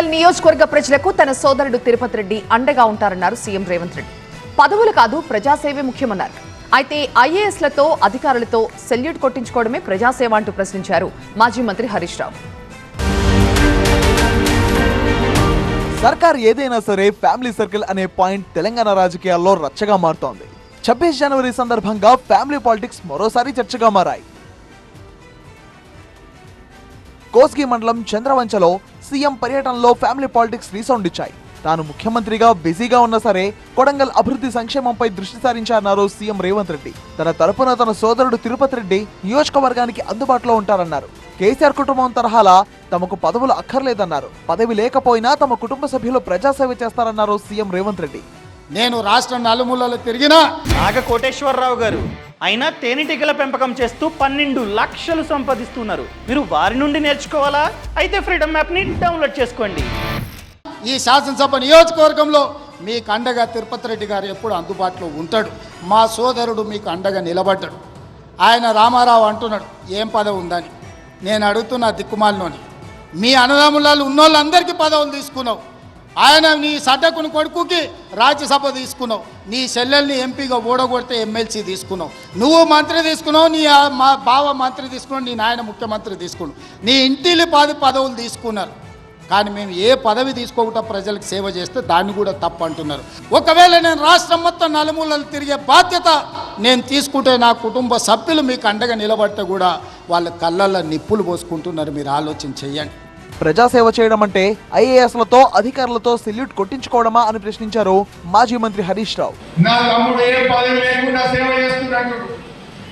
కొడంగల్ నియోజకవర్గ ప్రజలకు తన సోదరుడు తిరుపతి రెడ్డి అండగా ఉంటారన్నారు సీఎం రేవంత్ రెడ్డి. పదవులు కాదు ప్రజాసేవే ముఖ్యమన్నారు. అయితే ఐఏఎస్లతో అధికారులతో సెల్యూట్ కొట్టించుకోవడమే ప్రజాసేవ అంటూ ప్రశ్నించారు మాజీ మంత్రి హరీష్ రావు. సర్కార్ ఏదైనా సరే ఫ్యామిలీ సర్కిల్ అనే పాయింట్ తెలంగాణ రాజకీయాల్లో రచ్చగా మారుతోంది. 26 జనవరి సందర్భంగా ఫ్యామిలీ పాలిటిక్స్ మరోసారి చర్చగా మారాయి. కోస్గి మండలం చంద్రవంచలో సీఎం పర్యటనలో ఫ్యామిలీ పాలిటిక్స్ రీసౌండ్ ఇచ్చాయి. తాను ముఖ్యమంత్రిగా బిజీగా ఉన్నా సరే కొడంగల్ అభివృద్ధి సంక్షేమంపై దృష్టి సారించారన్నారు సీఎం రేవంత్ రెడ్డి. తన తరపున తన సోదరుడు తిరుపతి రెడ్డి నియోజకవర్గానికి అందుబాటులో ఉంటారన్నారు. కేసీఆర్ కుటుంబం తరహాలా తమకు పదవులు అక్కర్లేదన్నారు. పదవి లేకపోయినా తమ కుటుంబ సభ్యులు ప్రజాసేవ చేస్తారన్నారు సీఎం రేవంత్ రెడ్డి. నేను రాష్ట్రం నలుమూలలో తిరిగినా నాగకోటేశ్వరరావు గారు అయినా తేనెటీగల పెంపకం చేస్తూ 12 లక్షలు సంపాదిస్తున్నారు. మీరు వారి నుండి నేర్చుకోవాలా? అయితే ఫ్రీడమ్ యాప్ని డౌన్లోడ్ చేసుకోండి. ఈ శాసనసభ నియోజకవర్గంలో మీకు అండగా తిరుపతి రెడ్డి గారు ఎప్పుడు అందుబాటులో ఉంటాడు. మా సోదరుడు మీకు అండగా నిలబడ్డాడు. ఆయన రామారావు అంటున్నాడు ఏం పదవి ఉందని. నేను అడుగుతున్నా దిక్కుమాలినోని, మీ అన్నదమ్ములలో ఉన్నోళ్ళందరికీ పదవులు తీసుకున్నావు. ఆయన నీ సడ్డకుని కొడుకుకి రాజ్యసభ తీసుకున్నావు. నీ చెల్లెల్ని ఎంపీగా ఓడగొడితే ఎమ్మెల్సీ తీసుకున్నావు. నువ్వు మంత్రి తీసుకున్నావు, నీ మా బావ మంత్రి తీసుకున్నావు, నీ నాయన ముఖ్యమంత్రి తీసుకున్నావు. నీ ఇంటిలి 10 పదవులు తీసుకున్నారు. కానీ మేము ఏ పదవి తీసుకోకుండా ప్రజలకు సేవ చేస్తే దాన్ని కూడా తప్పు అంటున్నారు. ఒకవేళ నేను రాష్ట్రం మొత్తం నలుమూలలు తిరిగే బాధ్యత నేను తీసుకుంటే నా కుటుంబ సభ్యులు మీకు అండగా నిలబడితే కూడా వాళ్ళ కళ్ళల్లో నిప్పులు పోసుకుంటున్నారు. మీరు ఆలోచన చెయ్యండి. ప్రజాసేవ చేయడం అంటే ఐఏఎస్లతో అధికారులతో సెల్యూట్ కొట్టించుకోవడమా అని ప్రశ్నించారు మాజీ మంత్రి హరీష్ రావు. నా తమ్ముడు ఏ పదవి లేకుండా సేవ చేస్తున్నాడు.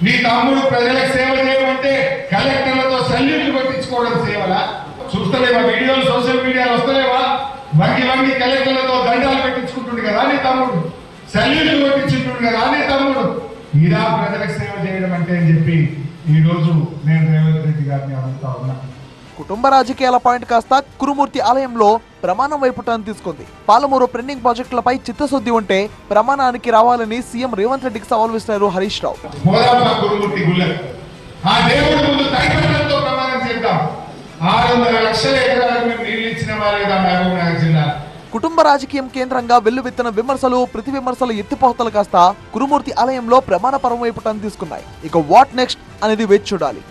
నీ తమ్ముడు ప్రజలకు సేవ చేయమంటే కలెక్టర్లతో సెల్యూట్ కొట్టించుకోవడం సేవలా? చూస్తలేవా వీడియోలు సోషల్ మీడియాలో వస్తలేవా? వంగి కలెక్టర్లతో దండాలు పెట్టించుకుంటుండే కదా నీ తమ్ముడు, సెల్యూట్ కొట్టించుకుంటుండే కదా నీ తమ్ముడు. ఇలా ప్రజలకు సేవ చేయడం అంటే అని చెప్పి ఈ రోజు నేను రేవంత్ రెడ్డి గారిని అడుగుతా ఉన్నా. కుటుంబ రాజకీయాల పాయింట్ కాస్త కురుమూర్తి ఆలయంలో ప్రమాణం వైపు టర్న్ తీసుకుంది. పాలమూరు పెండింగ్ ప్రాజెక్టులపై చిత్తశుద్ధి ఉంటే ప్రమాణానికి రావాలని సీఎం రేవంత్ రెడ్డికి సవాల్ విసిరారు హరీష్ రావు. ఆ దేవుడి ముందు తైపత్రంతో ప్రమాణం చేద్దాం. 600 లక్షల ఎకరాలకు మేము నీళ్ళు ఇచ్చిన వారేదా మహబూబ్నగర్ జిల్లా. కుటుంబ రాజకీయం కేంద్రంగా వెల్లువెత్తిన విమర్శలు ప్రతి విమర్శలు ఎత్తిపోతలు కాస్త కురుమూర్తి ఆలయంలో ప్రమాణ పర్వం వైపు టర్న్ తీసుకున్నాయి. ఇక వాట్ నెక్స్ట్ అనేది వేచి చూడాలి.